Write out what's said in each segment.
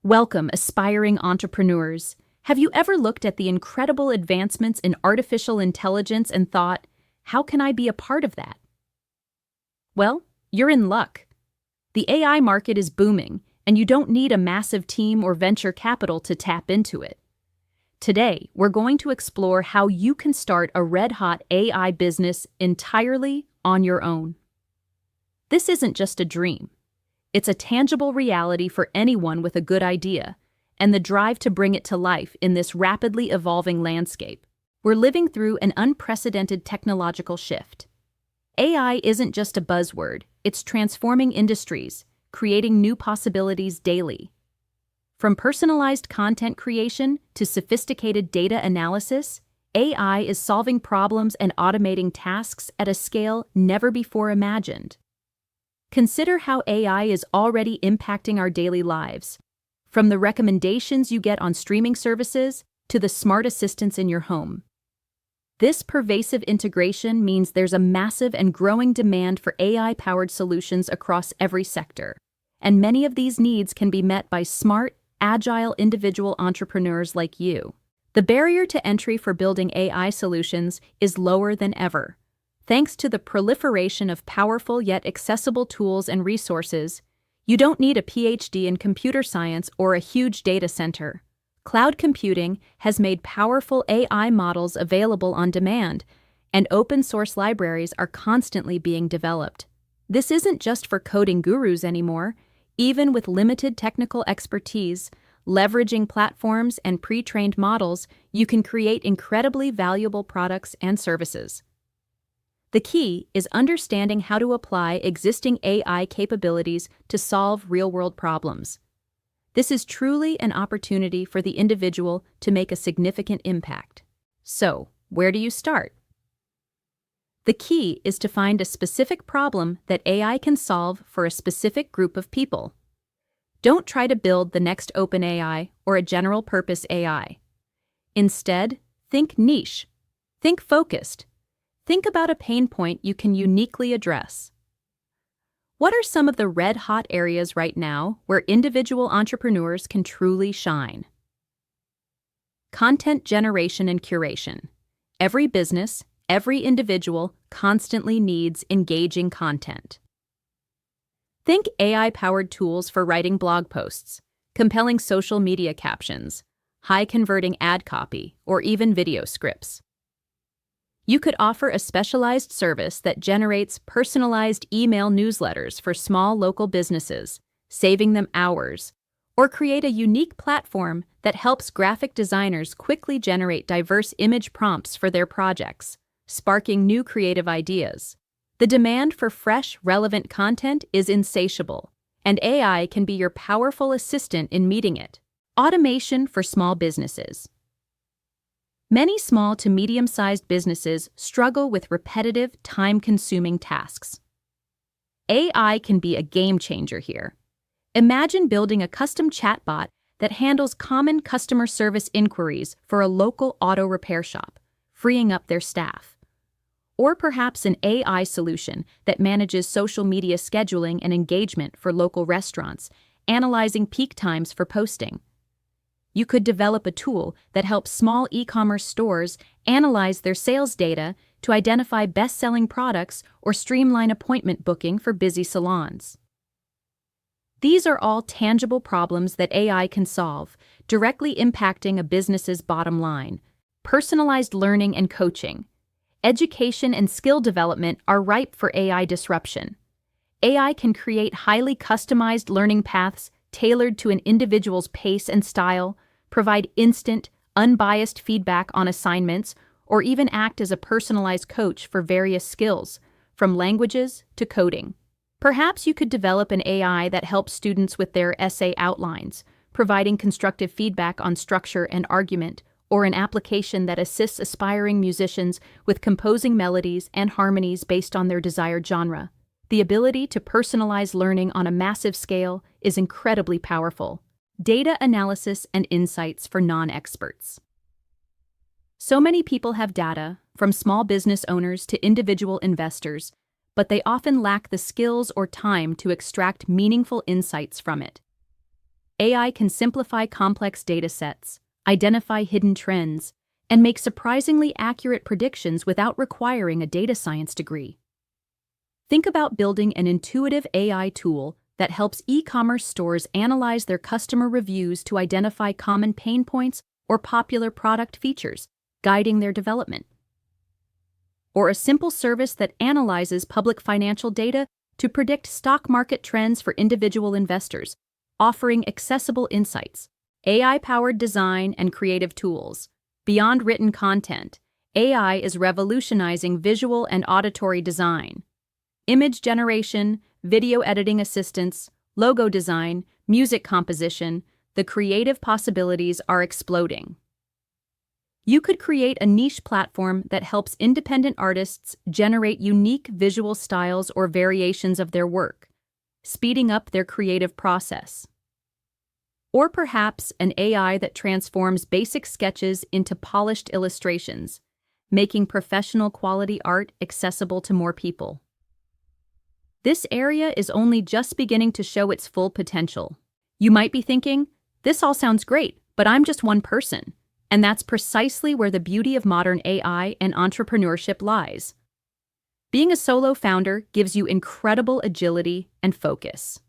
Welcome, aspiring entrepreneurs. Have you ever looked at the incredible advancements in artificial intelligence and thought, how can I be a part of that? Well, you're in luck. The AI market is booming, and you don't need a massive team or venture capital to tap into it. Today, we're going to explore how you can start a red-hot AI business entirely on your own. This isn't just a dream. It's a tangible reality for anyone with a good idea and the drive to bring it to life in this rapidly evolving landscape. We're living through an unprecedented technological shift. AI isn't just a buzzword, it's transforming industries, creating new possibilities daily. From personalized content creation to sophisticated data analysis, AI is solving problems and automating tasks at a scale never before imagined. Consider how AI is already impacting our daily lives, from the recommendations you get on streaming services to the smart assistants in your home. This pervasive integration means there's a massive and growing demand for AI-powered solutions across every sector, and many of these needs can be met by smart, agile individual entrepreneurs like you. The barrier to entry for building AI solutions is lower than ever. Thanks to the proliferation of powerful yet accessible tools and resources, you don't need a PhD in computer science or a huge data center. Cloud computing has made powerful AI models available on demand, and open-source libraries are constantly being developed. This isn't just for coding gurus anymore. Even with limited technical expertise, leveraging platforms and pre-trained models, you can create incredibly valuable products and services. The key is understanding how to apply existing AI capabilities to solve real-world problems. This is truly an opportunity for the individual to make a significant impact. So, where do you start? The key is to find a specific problem that AI can solve for a specific group of people. Don't try to build the next OpenAI or a general-purpose AI. Instead, think niche. Think focused. Think about a pain point you can uniquely address. What are some of the red-hot areas right now where individual entrepreneurs can truly shine? Content generation and curation. Every business, every individual constantly needs engaging content. Think AI-powered tools for writing blog posts, compelling social media captions, high-converting ad copy, or even video scripts. You could offer a specialized service that generates personalized email newsletters for small local businesses, saving them hours, or create a unique platform that helps graphic designers quickly generate diverse image prompts for their projects, sparking new creative ideas. The demand for fresh, relevant content is insatiable, and AI can be your powerful assistant in meeting it. Automation for small businesses. Many small to medium-sized businesses struggle with repetitive, time-consuming tasks. AI can be a game-changer here. Imagine building a custom chatbot that handles common customer service inquiries for a local auto repair shop, freeing up their staff. Or perhaps an AI solution that manages social media scheduling and engagement for local restaurants, analyzing peak times for posting. You could develop a tool that helps small e-commerce stores analyze their sales data to identify best-selling products or streamline appointment booking for busy salons. These are all tangible problems that AI can solve, directly impacting a business's bottom line. Personalized learning and coaching. Education and skill development are ripe for AI disruption. AI can create highly customized learning paths tailored to an individual's pace and style, provide instant, unbiased feedback on assignments, or even act as a personalized coach for various skills, from languages to coding. Perhaps you could develop an AI that helps students with their essay outlines, providing constructive feedback on structure and argument, or an application that assists aspiring musicians with composing melodies and harmonies based on their desired genre. The ability to personalize learning on a massive scale is incredibly powerful. Data analysis and insights for non-experts. So many people have data, from small business owners to individual investors, but they often lack the skills or time to extract meaningful insights from it. AI can simplify complex data sets, identify hidden trends, and make surprisingly accurate predictions without requiring a data science degree. Think about building an intuitive AI tool that helps e-commerce stores analyze their customer reviews to identify common pain points or popular product features, guiding their development. Or a simple service that analyzes public financial data to predict stock market trends for individual investors, offering accessible insights. AI-powered design and creative tools. Beyond written content, AI is revolutionizing visual and auditory design. Image generation, video editing assistance, logo design, music composition, the creative possibilities are exploding. You could create a niche platform that helps independent artists generate unique visual styles or variations of their work, speeding up their creative process. Or perhaps an AI that transforms basic sketches into polished illustrations, making professional quality art accessible to more people. This area is only just beginning to show its full potential. You might be thinking, this all sounds great, but I'm just one person. And that's precisely where the beauty of modern AI and entrepreneurship lies. Being a solo founder gives you incredible agility and focus.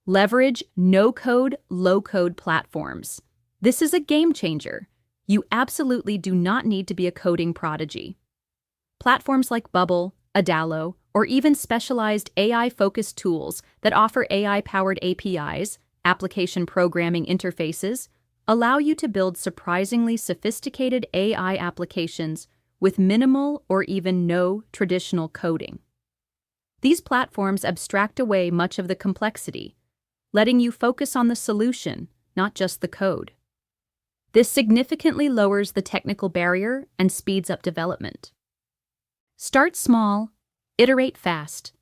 Leverage no-code, low-code platforms. This is a game changer. You absolutely do not need to be a coding prodigy. Platforms like Bubble, Adalo, or even specialized AI-focused tools that offer AI-powered APIs, application programming interfaces, allow you to build surprisingly sophisticated AI applications with minimal or even no traditional coding. These platforms abstract away much of the complexity, letting you focus on the solution, not just the code. This significantly lowers the technical barrier and speeds up development. Start small, iterate fast.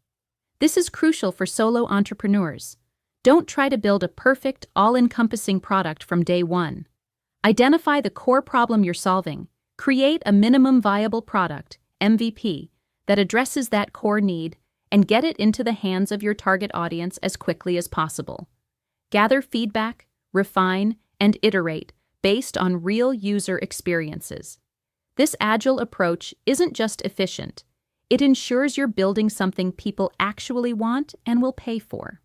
This is crucial for solo entrepreneurs. Don't try to build a perfect, all-encompassing product from day one. Identify the core problem you're solving. Create a minimum viable product, MVP, that addresses that core need and get it into the hands of your target audience as quickly as possible. Gather feedback, refine, and iterate based on real user experiences. This agile approach isn't just efficient, it ensures you're building something people actually want and will pay for.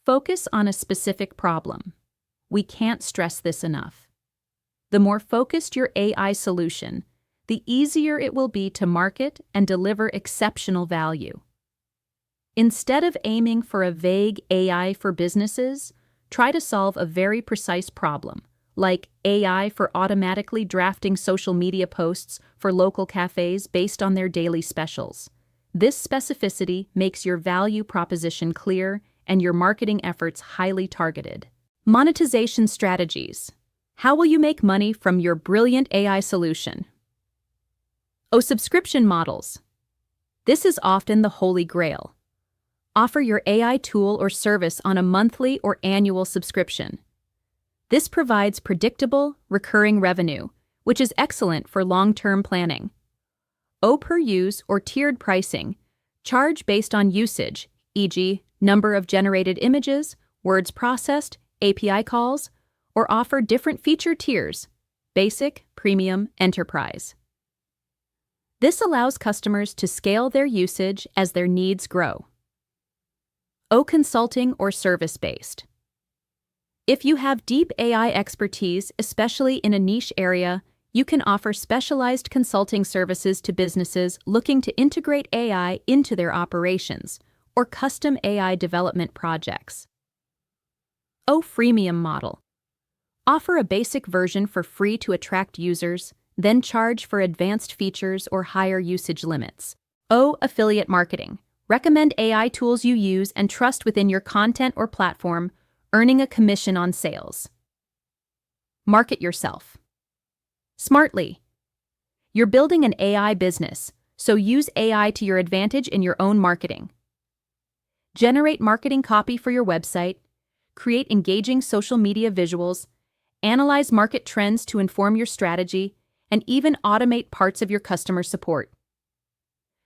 Focus on a specific problem. We can't stress this enough. The more focused your AI solution, the easier it will be to market and deliver exceptional value. Instead of aiming for a vague AI for businesses, try to solve a very precise problem, like AI for automatically drafting social media posts for local cafes based on their daily specials. This specificity makes your value proposition clear and your marketing efforts highly targeted. Monetization strategies. How will you make money from your brilliant AI solution? Subscription models. This is often the holy grail. Offer your AI tool or service on a monthly or annual subscription. This provides predictable, recurring revenue, which is excellent for long-term planning. Per-use or tiered pricing. Charge based on usage, e.g., number of generated images, words processed, API calls, or offer different feature tiers, basic, premium, enterprise. This allows customers to scale their usage as their needs grow. Consulting or service-based. If you have deep AI expertise, especially in a niche area, you can offer specialized consulting services to businesses looking to integrate AI into their operations or custom AI development projects. Freemium model. Offer a basic version for free to attract users, then charge for advanced features or higher usage limits. Affiliate marketing. Recommend AI tools you use and trust within your content or platform, earning a commission on sales. Market yourself. Smartly. You're building an AI business, so use AI to your advantage in your own marketing. Generate marketing copy for your website, create engaging social media visuals, analyze market trends to inform your strategy, and even automate parts of your customer support.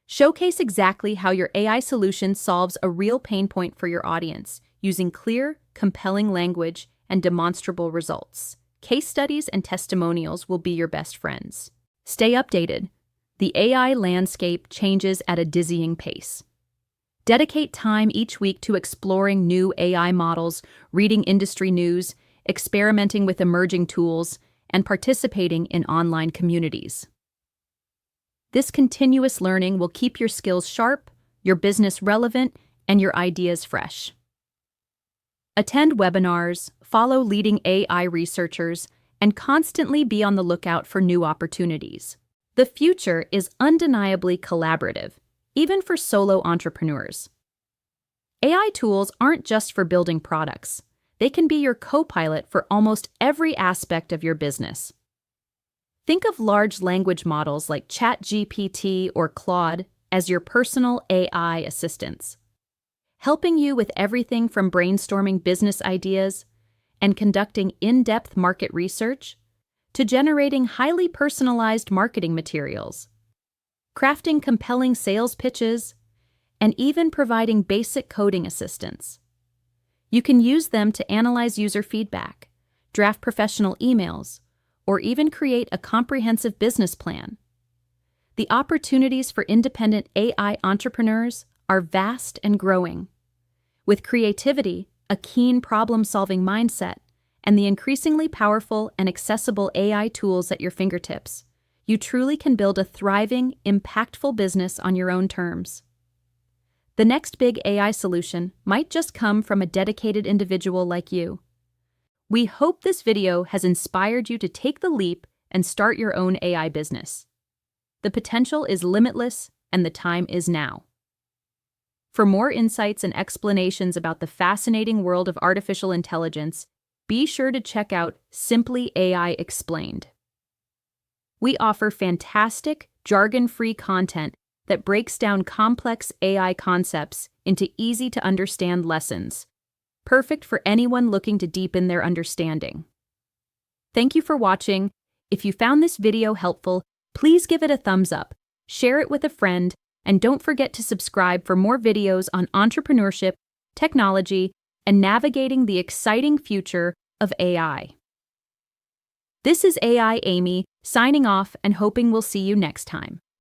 Showcase exactly how your AI solution solves a real pain point for your audience, using clear, compelling language, and demonstrable results. Case studies and testimonials will be your best friends. Stay updated. The AI landscape changes at a dizzying pace. Dedicate time each week to exploring new AI models, reading industry news, experimenting with emerging tools, and participating in online communities. This continuous learning will keep your skills sharp, your business relevant, and your ideas fresh. Attend webinars, follow leading AI researchers, and constantly be on the lookout for new opportunities. The future is undeniably collaborative, even for solo entrepreneurs. AI tools aren't just for building products. They can be your co-pilot for almost every aspect of your business. Think of large language models like ChatGPT or Claude as your personal AI assistants, helping you with everything from brainstorming business ideas and conducting in-depth market research to generating highly personalized marketing materials, crafting compelling sales pitches, and even providing basic coding assistance. You can use them to analyze user feedback, draft professional emails, or even create a comprehensive business plan. The opportunities for independent AI entrepreneurs are vast and growing. With creativity, a keen problem-solving mindset, and the increasingly powerful and accessible AI tools at your fingertips, you truly can build a thriving, impactful business on your own terms. The next big AI solution might just come from a dedicated individual like you. We hope this video has inspired you to take the leap and start your own AI business. The potential is limitless, and the time is now. For more insights and explanations about the fascinating world of artificial intelligence, be sure to check out Simply AI Explained. We offer fantastic, jargon-free content that breaks down complex AI concepts into easy-to-understand lessons, perfect for anyone looking to deepen their understanding. Thank you for watching. If you found this video helpful, please give it a thumbs up, share it with a friend, and don't forget to subscribe for more videos on entrepreneurship, technology, and navigating the exciting future of AI. This is AI Amy, signing off and hoping we'll see you next time.